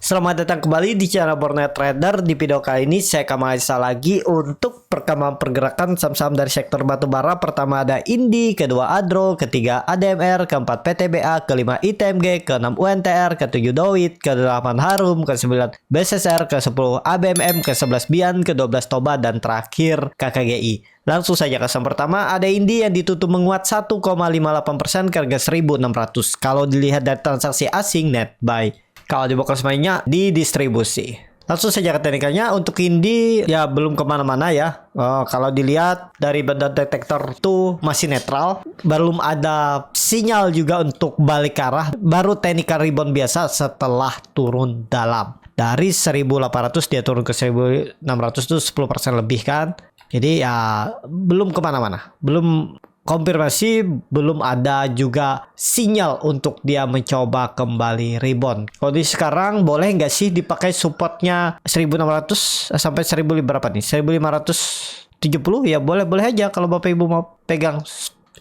Selamat datang kembali di channel Borneo Trader. Di video kali ini saya akan menganalisa lagi untuk perkembangan pergerakan saham-saham dari sektor batubara. Pertama ada Indi, kedua Adro, ketiga ADMR, keempat PTBA, kelima ITMG, keenam UNTR, ketujuh Doit, kedelapan Harum, kesembilan BSSR, ke-10 ABMM, ke-11 Bian, ke-12 Toba, dan terakhir KKGI. Langsung saja ke saham pertama, ada Indi yang ditutup menguat 1,58% ke harga 1.600. Kalau dilihat dari transaksi asing net buy. Kalau di box mainnya di distribusi. Langsung saja ke teknikalnya. Untuk Indi ya belum kemana-mana ya. Kalau dilihat dari benda detektor itu masih netral. Belum ada sinyal juga untuk balik arah. Baru technical rebound biasa setelah turun dalam. Dari 1.800 dia turun ke 1.600 itu 10% lebih kan. Jadi ya belum kemana-mana. Belum konfirmasi, belum ada juga sinyal untuk dia mencoba kembali rebound. Kalau di sekarang boleh nggak sih dipakai supportnya 1.600 sampai 1.000 berapa nih? 1.570 ya boleh-boleh aja kalau Bapak Ibu mau pegang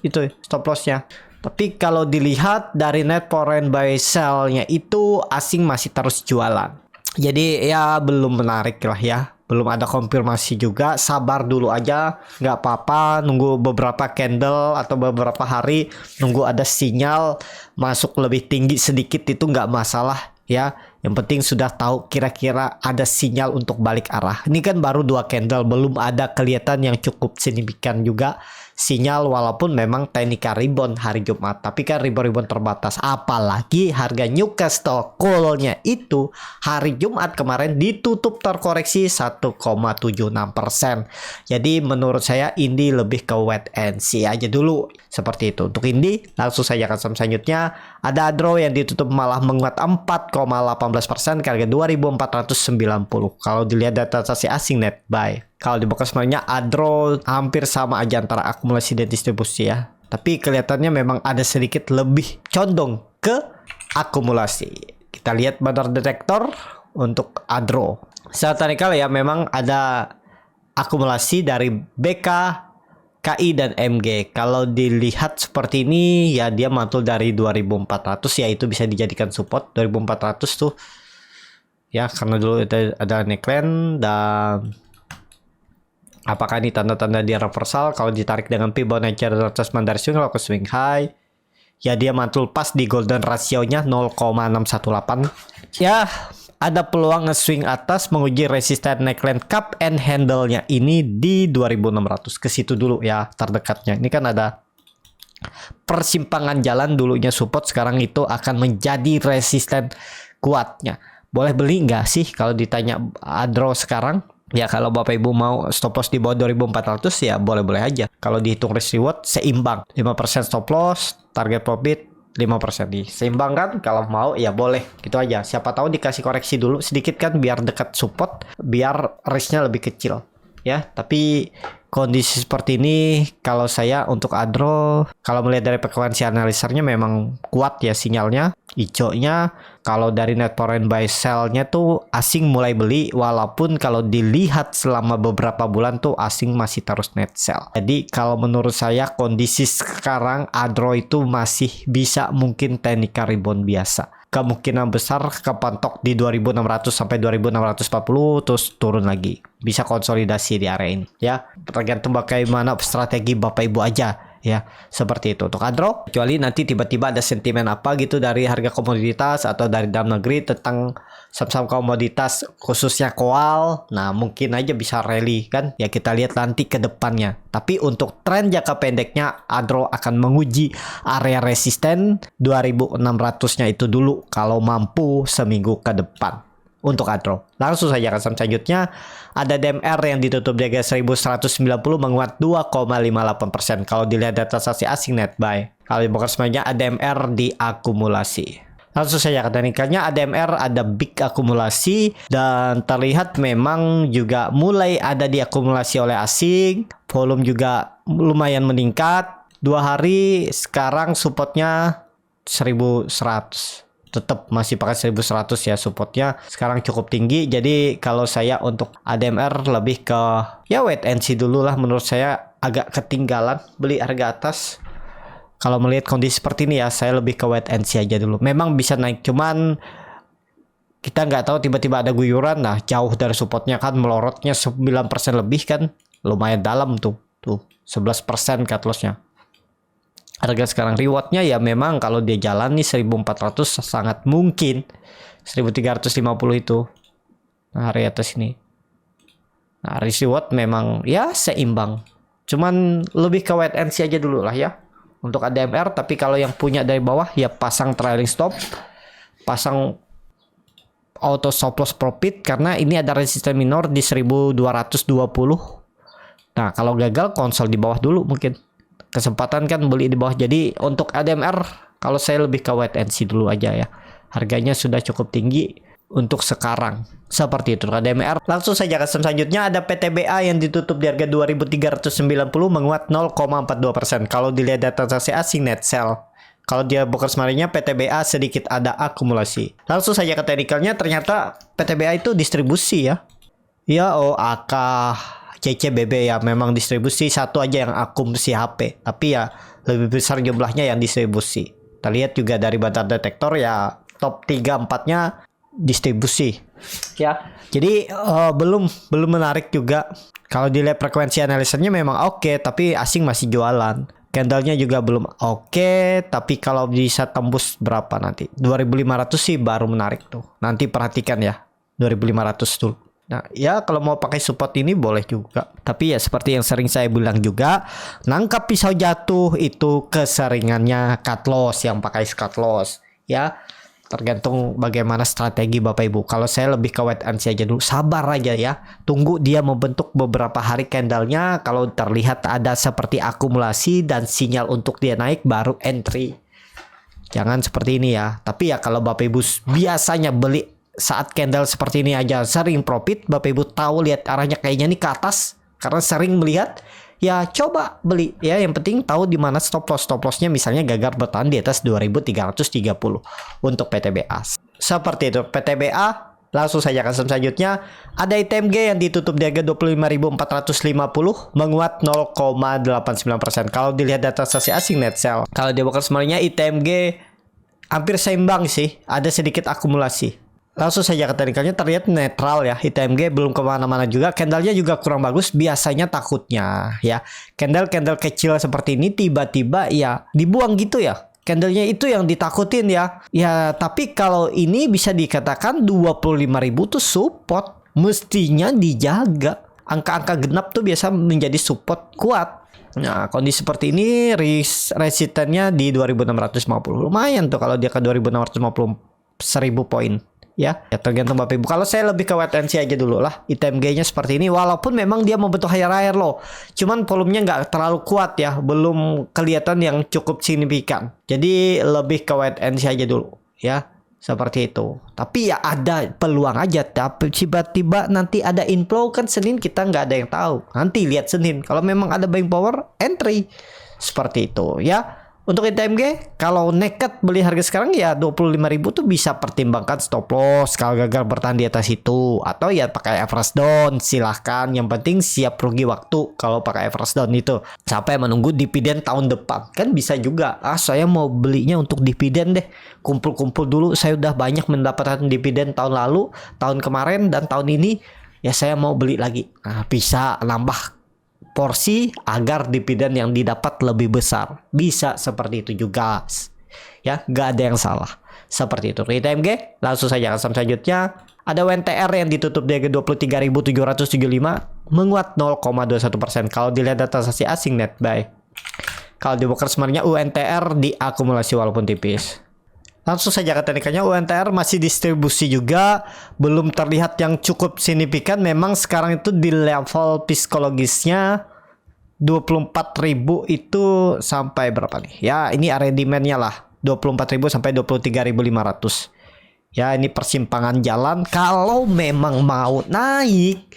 itu stop lossnya. Tapi kalau dilihat dari net foreign buy sell-nya itu asing masih terus jualan. Jadi ya belum menarik lah ya. Belum ada konfirmasi juga, sabar dulu aja, nggak apa-apa, nunggu beberapa candle atau beberapa hari, nunggu ada sinyal masuk lebih tinggi sedikit itu nggak masalah ya. Yang penting sudah tahu kira-kira ada sinyal untuk balik arah. Ini kan baru 2 candle, belum ada kelihatan yang cukup signifikan juga sinyal, walaupun memang technical rebound hari Jumat, tapi kan rebound terbatas. Apalagi harga Newcastle Coal-nya itu hari Jumat kemarin ditutup terkoreksi 1,76%. Jadi menurut saya Indi lebih ke wait and see aja dulu. Seperti itu untuk Indi. Langsung saja ke saham selanjutnya. Ada Adro yang ditutup malah menguat 4,18% ke harga 2.490. Kalau dilihat data transaksi asing net buy. Kalau di box mainnya Adro hampir sama aja antara akumulasi dan distribusi ya. Tapi kelihatannya memang ada sedikit lebih condong ke akumulasi. Kita lihat bandar detektor untuk Adro. Secara teknikal ya memang ada akumulasi dari BK, KI dan MG. Kalau dilihat seperti ini ya dia mantul dari 2.400 ya, itu bisa dijadikan support 2.400 tuh. Ya karena dulu ada neckline dan apakah ini tanda-tanda dia reversal? Kalau ditarik dengan Fibonacci retracement dari swing low ke swing high, ya dia mantul pas di golden ratio-nya 0,618. Ya, ada peluang nge-swing atas menguji resisten neckline cup and handle-nya ini di 2600. Ke situ dulu ya terdekatnya. Ini kan ada persimpangan jalan, dulunya support, sekarang itu akan menjadi resisten kuatnya. Boleh beli nggak sih kalau ditanya Adro sekarang? Ya kalau Bapak Ibu mau stop loss di bawah 2.400 ya boleh-boleh aja. Kalau dihitung risk reward seimbang. 5% stop loss, target profit 5% seimbang kan? Kalau mau ya boleh. Gitu aja. Siapa tahu dikasih koreksi dulu sedikit kan biar dekat support, biar risknya lebih kecil. Ya, tapi kondisi seperti ini kalau saya untuk Adro, kalau melihat dari frekuensi analisernya memang kuat ya sinyalnya, hijaunya. Kalau dari net foreign buy sell-nya tuh asing mulai beli, walaupun kalau dilihat selama beberapa bulan tuh asing masih terus net sell. Jadi kalau menurut saya kondisi sekarang Adro itu masih bisa mungkin technical rebound biasa. Kemungkinan besar kepantok di 2.600 sampai 2.640 terus turun lagi. Bisa konsolidasi di area ini ya. Tergantung bagaimana strategi Bapak Ibu aja ya. Seperti itu untuk Adro. Kecuali nanti tiba-tiba ada sentimen apa gitu dari harga komoditas atau dari dalam negeri tentang saham-saham komoditas khususnya koal. Nah, mungkin aja bisa rally kan. Ya kita lihat nanti ke depannya. Tapi untuk tren jangka pendeknya Adro akan menguji area resisten 2.600-nya itu dulu kalau mampu seminggu ke depan. Untuk Adro. Langsung saja ke saham selanjutnya. Ada DMR yang ditutup di harga 1.190 menguat 2,58%. Kalau dilihat data transaksi asing net buy. Kalau di box mainnya ADMR diakumulasi. Langsung saja ke teknikalnya, ADMR ada big akumulasi dan terlihat memang juga mulai ada diakumulasi oleh asing. Volume juga lumayan meningkat. 2 hari sekarang supportnya 1.100. Tetap masih pakai 1.100 ya supportnya, sekarang cukup tinggi. Jadi kalau saya untuk ADMR lebih ke ya wait and see dulu lah. Menurut saya agak ketinggalan beli harga atas. Kalau melihat kondisi seperti ini ya saya lebih ke wait and see aja dulu. Memang bisa naik, cuman kita nggak tahu tiba-tiba ada guyuran, nah jauh dari supportnya kan, melorotnya 9% lebih kan, lumayan dalam tuh 11% cut lossnya. Harga sekarang rewardnya ya memang kalau dia jalan nih 1400 sangat mungkin 1350 itu. Nah, hari atas ini. Nah, reward memang ya seimbang. Cuman lebih ke wait and see aja dulu lah ya. Untuk ADMR, tapi kalau yang punya dari bawah ya pasang trailing stop, pasang auto stop loss profit karena ini ada resisten minor di 1220. Nah, kalau gagal konsol di bawah dulu mungkin. Kesempatan kan beli di bawah. Jadi untuk ADMR kalau saya lebih ke wait and see dulu aja ya. Harganya sudah cukup tinggi untuk sekarang. Seperti itu ADMR. Langsung saja ke selanjutnya ada PTBA yang ditutup di harga 2390 menguat 0,42%. Kalau dilihat data transaksi asing net sell. Kalau dia brokers marinya PTBA sedikit ada akumulasi. Langsung saja ke teknikalnya, ternyata PTBA itu distribusi ya. Ya AK CCBB ya memang distribusi, satu aja yang akum si HP, tapi ya lebih besar jumlahnya yang distribusi. Kita lihat juga dari bantar detektor ya top 3-4-nya distribusi ya. Jadi belum menarik juga. Kalau dilihat frekuensi analisanya memang oke, tapi asing masih jualan. Candlenya juga belum oke, tapi kalau bisa tembus berapa nanti 2500 sih baru menarik tuh. Nanti perhatikan ya 2500 tuh. Nah ya kalau mau pakai support ini boleh juga. Tapi ya seperti yang sering saya bilang juga, nangkap pisau jatuh itu keseringannya cut loss, yang pakai cut loss ya. Tergantung bagaimana strategi Bapak Ibu. Kalau saya lebih ke wait and see aja dulu, sabar aja ya. Tunggu dia membentuk beberapa hari candlenya. Kalau terlihat ada seperti akumulasi dan sinyal untuk dia naik, baru entry. Jangan seperti ini ya. Tapi ya kalau Bapak Ibu biasanya beli saat candle seperti ini aja sering profit, Bapak Ibu tahu lihat arahnya kayaknya nih ke atas karena sering melihat, ya coba beli ya. Yang penting tahu di mana stop lossnya, misalnya gagal bertahan di atas 2330 untuk PTBA. Seperti itu PTBA. Langsung saja ke selanjutnya ada ITMG yang ditutup di harga 25.450 menguat 0,89%. Kalau dilihat data transaksi asing net sell, kalau dia bukan semuanya ITMG hampir seimbang sih, ada sedikit akumulasi. Langsung saja ke teknikalnya, terlihat netral ya. ITMG belum kemana-mana juga. Candlenya juga kurang bagus. Biasanya takutnya ya, candle kecil seperti ini tiba-tiba ya dibuang gitu ya. Candlenya itu yang ditakutin ya. Ya tapi kalau ini bisa dikatakan 25.000 tuh support. Mestinya dijaga. Angka-angka genap tuh biasa menjadi support kuat. Nah kondisi seperti ini resistennya di 2650. Lumayan tuh kalau dia ke 2650 1000 poin. Ya tergantung Bapak Ibu. Kalau saya lebih ke wait and see aja dulu lah. ITMG-nya seperti ini, walaupun memang dia membentuk higher low, cuman volumenya nggak terlalu kuat ya, belum kelihatan yang cukup signifikan. Jadi lebih ke wait and see aja dulu ya, seperti itu. Tapi ya ada peluang aja, tapi tiba-tiba nanti ada inflow kan Senin, kita nggak ada yang tahu. Nanti lihat Senin, kalau memang ada buying power, entry seperti itu ya. Untuk ITMG, kalau nekat beli harga sekarang ya 25.000 tuh bisa pertimbangkan stop loss kalau gagal bertahan di atas itu. Atau ya pakai average down, silahkan. Yang penting siap rugi waktu kalau pakai average down itu. Sampai menunggu dividen tahun depan. Kan bisa juga, saya mau belinya untuk dividen deh. Kumpul-kumpul dulu, saya udah banyak mendapatkan dividen tahun lalu, tahun kemarin, dan tahun ini. Ya saya mau beli lagi. Nah bisa nambah porsi agar dividen yang didapat lebih besar. Bisa seperti itu juga ya, nggak ada yang salah seperti itu. ITMG langsung saja ke selanjutnya. Ada WNTR yang ditutup di harga 23.775 menguat 0,21%. Kalau dilihat data transaksi asing net buy, kalau di broker sebenarnya UNTR diakumulasi walaupun tipis. Langsung saja ke teknikalnya, UNTR masih distribusi juga, belum terlihat yang cukup signifikan. Memang sekarang itu di level psikologisnya 24.000 itu sampai berapa nih? Ya ini area demand-nya lah, 24.000 sampai 23.500. Ya ini persimpangan jalan. Kalau memang mau naik,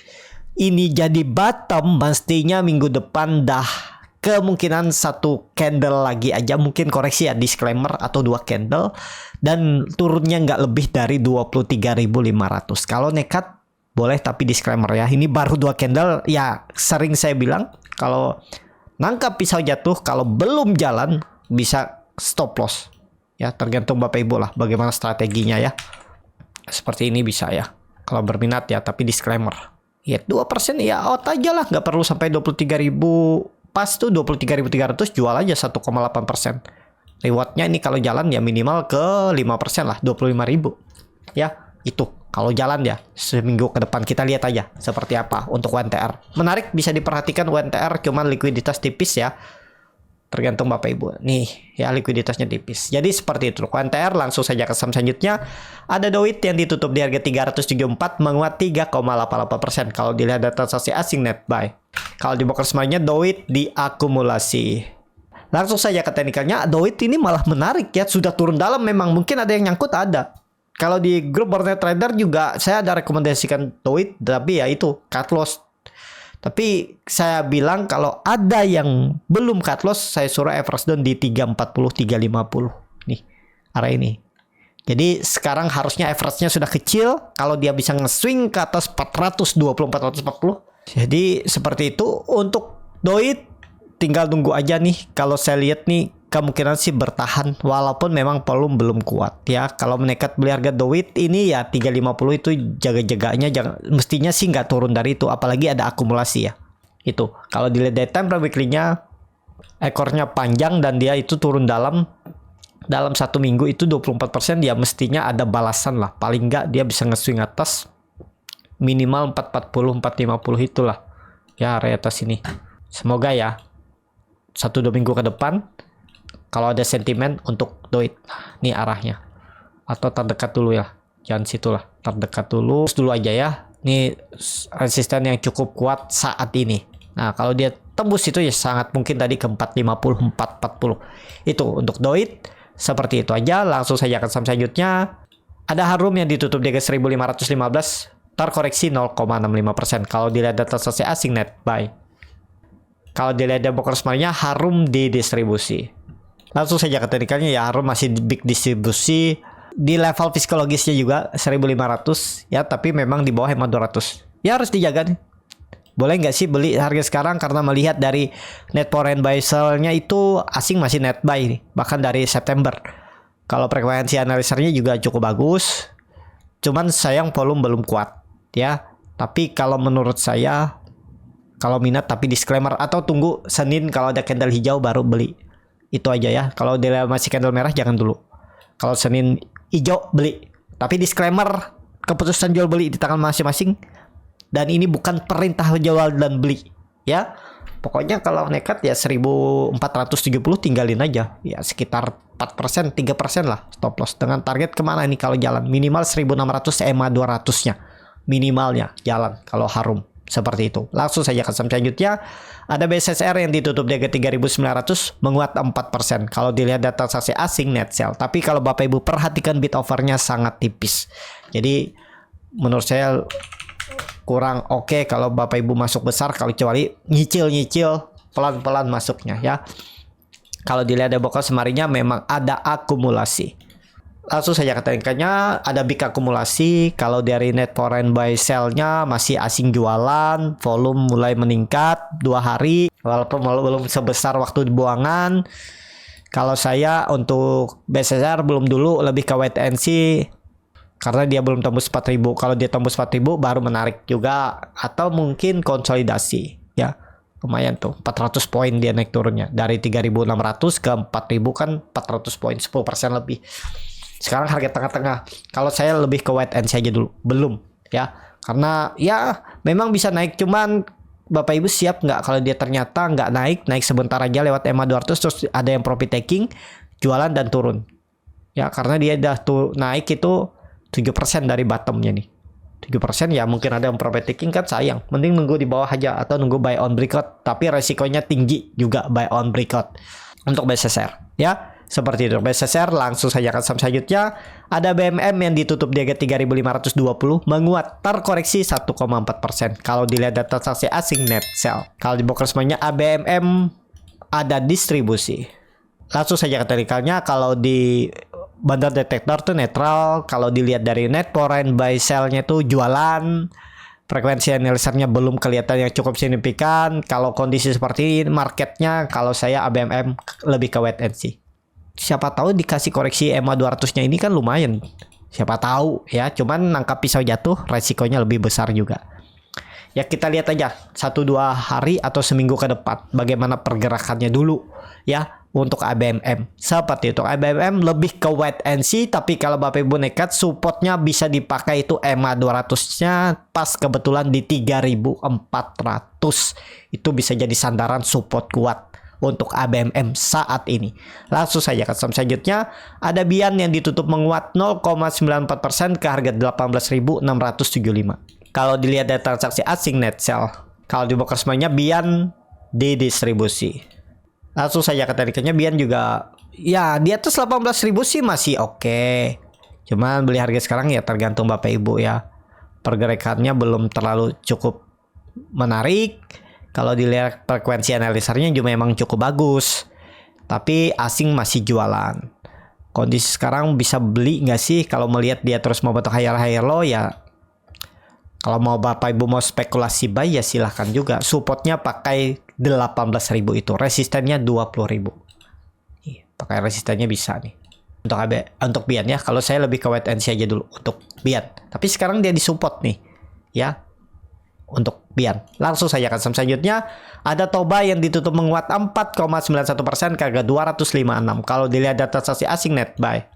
ini jadi bottom, mestinya minggu depan dah kemungkinan satu candle lagi aja, mungkin koreksi ya, disclaimer, atau 2 candle, dan turunnya nggak lebih dari 23.500. Kalau nekat boleh, tapi disclaimer ya, ini baru 2 candle ya. Sering saya bilang kalau nangkap pisau jatuh, kalau belum jalan bisa stop loss ya, tergantung Bapak Ibu lah bagaimana strateginya ya. Seperti ini bisa ya. Kalau berminat ya, tapi disclaimer. Ya 2% ya out aja lah, nggak perlu sampai 23.000. Pas tuh 23.300 jual aja 1,8%. Rewardnya ini kalau jalan ya minimal ke 5% lah, 25.000. Ya, itu kalau jalan ya seminggu ke depan kita lihat aja seperti apa untuk WNTR. Menarik, bisa diperhatikan WNTR, cuman likuiditas tipis ya. Tergantung Bapak Ibu. Nih, ya likuiditasnya tipis. Jadi seperti itu. WNTR, langsung saja ke saham selanjutnya. Ada Doit yang ditutup di harga 374, menguat 3,88%. Kalau dilihat data transaksi asing net buy. Kalau di broker semuanya Doit diakumulasi. Langsung saja ke teknikalnya. Doit ini malah menarik ya. Sudah turun dalam memang. Mungkin ada yang nyangkut, ada. Kalau di grup Burnet Trader juga saya ada rekomendasikan Doit. Tapi ya itu, cut loss. Tapi saya bilang kalau ada yang belum cut loss, saya suruh average down di 340, 350. Nih, area ini. Jadi sekarang harusnya average-nya sudah kecil. Kalau dia bisa nge-swing ke atas 420, 440. Jadi seperti itu. Untuk Doit tinggal tunggu aja nih. Kalau saya lihat nih, kemungkinan sih bertahan walaupun memang volume belum kuat ya. Kalau menekat beli harga Doit ini ya 350 itu jaga-jaganya, jangan, mestinya sih nggak turun dari itu, apalagi ada akumulasi ya. Itu kalau dilihat dari time frame weekly-nya, ekornya panjang dan dia itu turun dalam satu minggu itu 24%, ya mestinya ada balasan lah. Paling nggak dia bisa nge-swing atas minimal 440, 450 itulah ya, area atas ini. Semoga ya 1-2 minggu ke depan kalau ada sentimen untuk Doit, nih arahnya. Atau terdekat dulu ya, jangan situlah, terdekat dulu, dulu aja ya. Ini resisten yang cukup kuat saat ini. Nah kalau dia tembus itu ya sangat mungkin tadi ke 450, 440. Itu untuk Doit. Seperti itu aja. Langsung saja ke saham selanjutnya. Ada Harum yang ditutup di 1.515, terkoreksi 0,65%. Kalau dilihat data transaksi asing net buy. Kalau dilihat dari broker semuanya, Harum didistribusi. Langsung saja ke teknikalnya ya, Harum masih big distribusi. Di level psikologisnya juga 1.500 ya, tapi memang di bawah 200. Ya harus dijaga nih. Boleh nggak sih beli harga sekarang, karena melihat dari net foreign buy sell-nya itu asing masih net buy nih, bahkan dari September. Kalau frekuensi analisarnya juga cukup bagus. Cuman sayang volume belum kuat ya. Tapi kalau menurut saya, kalau minat tapi disclaimer, atau tunggu Senin kalau ada candle hijau baru beli. Itu aja ya. Kalau dia masih candle merah jangan dulu. Kalau Senin hijau beli. Tapi disclaimer, keputusan jual beli di tangan masing-masing. Dan ini bukan perintah jual dan beli ya. Pokoknya kalau nekat ya 1470 tinggalin aja. Ya sekitar 4%, 3% lah stop loss. Dengan target kemana nih kalau jalan? Minimal 1600 EMA 200-nya. Minimalnya jalan kalau Harum. Seperti itu. Langsung saja ke saham selanjutnya. Ada BSSR yang ditutup di harga 3.900, menguat 4%. Kalau dilihat data transaksi asing net sell. Tapi kalau Bapak Ibu perhatikan bid offernya sangat tipis. Jadi menurut saya kurang oke kalau Bapak Ibu masuk besar, kalau kecuali nyicil-nyicil pelan-pelan masuknya ya. Kalau dilihat dari broker semarinya memang ada akumulasi. Langsung saja ke teknikalnya, ada big akumulasi. Kalau dari net foreign buy sell-nya masih asing jualan, volume mulai meningkat 2 hari, walaupun belum sebesar waktu buangan. Kalau saya untuk BSSR belum dulu, lebih ke wait and see, karena dia belum tembus 4.000. Kalau dia tembus 4.000 baru menarik juga, atau mungkin konsolidasi ya. Lumayan tuh 400 poin dia naik turunnya dari 3.600 ke 4.000, kan 400 poin, 10% lebih. Sekarang harga tengah-tengah. Kalau saya lebih ke wait and see aja dulu. Belum ya. Karena ya memang bisa naik, cuman Bapak Ibu siap nggak kalau dia ternyata nggak naik sebentar aja lewat EMA 200 terus ada yang profit taking, jualan dan turun. Ya karena dia udah tuh naik itu 7% dari bottomnya nih. 7% ya mungkin ada yang profit taking, kan sayang. Mending nunggu di bawah aja atau nunggu buy on breakout, tapi resikonya tinggi juga buy on breakout untuk BSSR ya. Seperti itu BSSR. Langsung saja ke saham selanjutnya. Ada BMM yang ditutup di harga 3.520, menguat terkoreksi 1,4%. Kalau dilihat data transaksi asing net sell. Kalau di broker semuanya ABMM ada distribusi. Langsung saja ke teknikalnya. Kalau di Bandar Detektor tuh netral. Kalau dilihat dari net foreign buy sell-nya tuh jualan. Frekuensi analisarnya belum kelihatan yang cukup signifikan. Kalau kondisi seperti ini marketnya, kalau saya ABMM lebih ke wait and see. Siapa tahu dikasih koreksi EMA 200-nya ini kan lumayan. Siapa tahu ya, cuman nangkap pisau jatuh resikonya lebih besar juga. Ya kita lihat aja 1-2 hari atau seminggu ke depan bagaimana pergerakannya dulu ya untuk ABMM. Seperti itu, ABMM lebih ke wait and see, tapi kalau Bapak Ibu nekat supportnya bisa dipakai itu EMA 200-nya pas kebetulan di 3.400. Itu bisa jadi sandaran support kuat untuk ABMM saat ini. Langsung saja ke saham selanjutnya, ada Bian yang ditutup menguat 0,94% ke harga 18.675. Kalau dilihat dari transaksi asing net sell, kalau di broker semuanya Bian didistribusi. Langsung saja ke tarikannya, Bian juga ya di atas 18.000 sih masih oke. Cuman beli harga sekarang ya tergantung Bapak Ibu ya. Pergerakannya belum terlalu cukup menarik. Kalau dilihat frekuensi analisarnya juga memang cukup bagus. Tapi asing masih jualan. Kondisi sekarang bisa beli nggak sih? Kalau melihat dia terus mau bentuk higher low ya. Kalau mau Bapak Ibu mau spekulasi buy ya silahkan juga. Supportnya pakai 18.000 itu. Resistennya 20.000. Pakai resistennya bisa nih. Untuk Bian ya. Kalau saya lebih ke wait and see aja dulu untuk Bian. Tapi sekarang dia disupport nih. Ya. Untuk Bian. Langsung saja ke saham selanjutnya. Ada Toba yang ditutup menguat 4,91% ke harga 256. Kalau dilihat data transaksi asing net buy.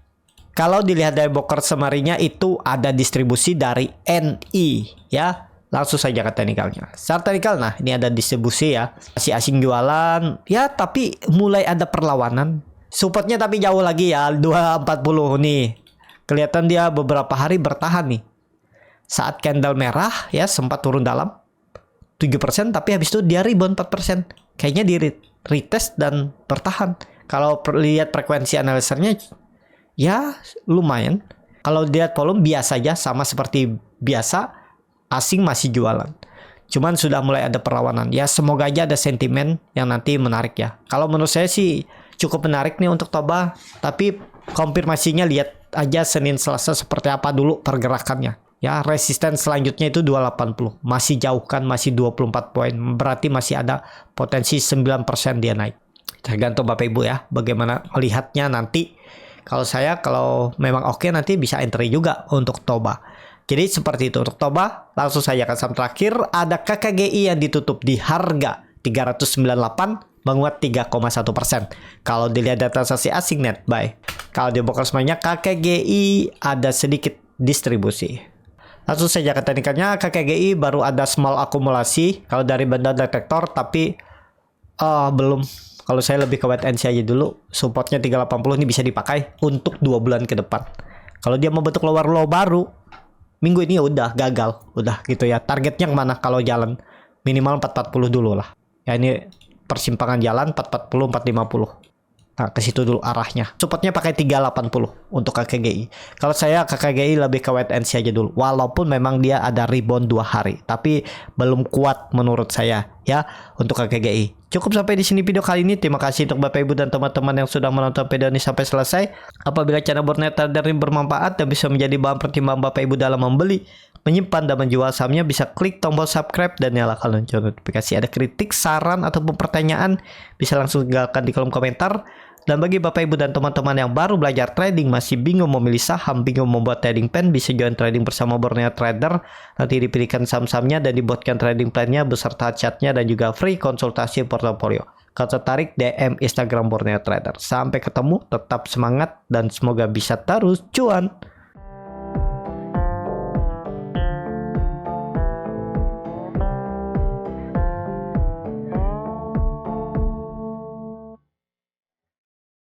Kalau dilihat dari broker semarinya itu ada distribusi dari NI ya. Langsung saja ke teknikalnya. Secara teknikal nah ini ada distribusi ya. Masih asing jualan ya, tapi mulai ada perlawanan. Supportnya tapi jauh lagi ya 240 nih. Kelihatan dia beberapa hari bertahan nih. Saat candle merah ya sempat turun dalam 7%, tapi habis itu dia rebound 4%. Kayaknya di retest dan bertahan. Kalau lihat frekuensi analisarnya ya lumayan. Kalau dilihat volume biasa aja, sama seperti biasa, asing masih jualan. Cuman sudah mulai ada perlawanan. Ya semoga aja ada sentimen yang nanti menarik ya. Kalau menurut saya sih cukup menarik nih untuk Toba. Tapi konfirmasinya lihat aja Senin Selasa seperti apa dulu pergerakannya. Ya resisten selanjutnya itu 280. Masih jauh kan, masih 24 poin. Berarti masih ada potensi 9% dia naik. Tergantung Bapak Ibu ya, bagaimana melihatnya nanti. Kalau saya, kalau memang oke nanti bisa entry juga untuk Toba. Jadi seperti itu untuk Toba. Langsung saja ke saham terakhir. Ada KKGI yang ditutup di harga 398, menguat 3,1%. Kalau dilihat data transaksi asing net buy. Kalau di broker semuanya KKGI ada sedikit distribusi. Langsung saja ke teknikalnya, KKGI baru ada small akumulasi. Kalau dari benda detektor, tapi belum. Kalau saya lebih ke wait and see aja dulu. Supportnya 380 ini bisa dipakai untuk 2 bulan ke depan. Kalau dia mau bentuk lower low baru, minggu ini udah gagal. Udah gitu ya. Targetnya kemana kalau jalan? Minimal 440 dulu lah. Ya ini persimpangan jalan 440, 450. Nah ke situ dulu arahnya. Supportnya pakai 380 untuk KKGI. Kalau saya KKGI lebih ke wait and see aja dulu. Walaupun memang dia ada rebound 2 hari. Tapi belum kuat menurut saya ya untuk KKGI. Cukup sampai di sini video kali ini. Terima kasih untuk Bapak Ibu dan teman-teman yang sudah menonton video ini sampai selesai. Apabila channel Borneo Trader ini bermanfaat dan bisa menjadi bahan pertimbangan Bapak Ibu dalam membeli, menyimpan dan menjual sahamnya, bisa klik tombol subscribe dan nyalakan lonceng notifikasi. Ada kritik, saran ataupun pertanyaan bisa langsung tinggalkan di kolom komentar. Dan bagi Bapak Ibu dan teman-teman yang baru belajar trading, masih bingung memilih saham, bingung membuat trading plan, bisa join trading bersama Borneo Trader. Nanti dipilihkan saham-sahamnya dan dibuatkan trading plan-nya beserta chatnya dan juga free konsultasi portofolio. Kalau tertarik, DM Instagram Borneo Trader. Sampai ketemu, tetap semangat dan semoga bisa terus cuan.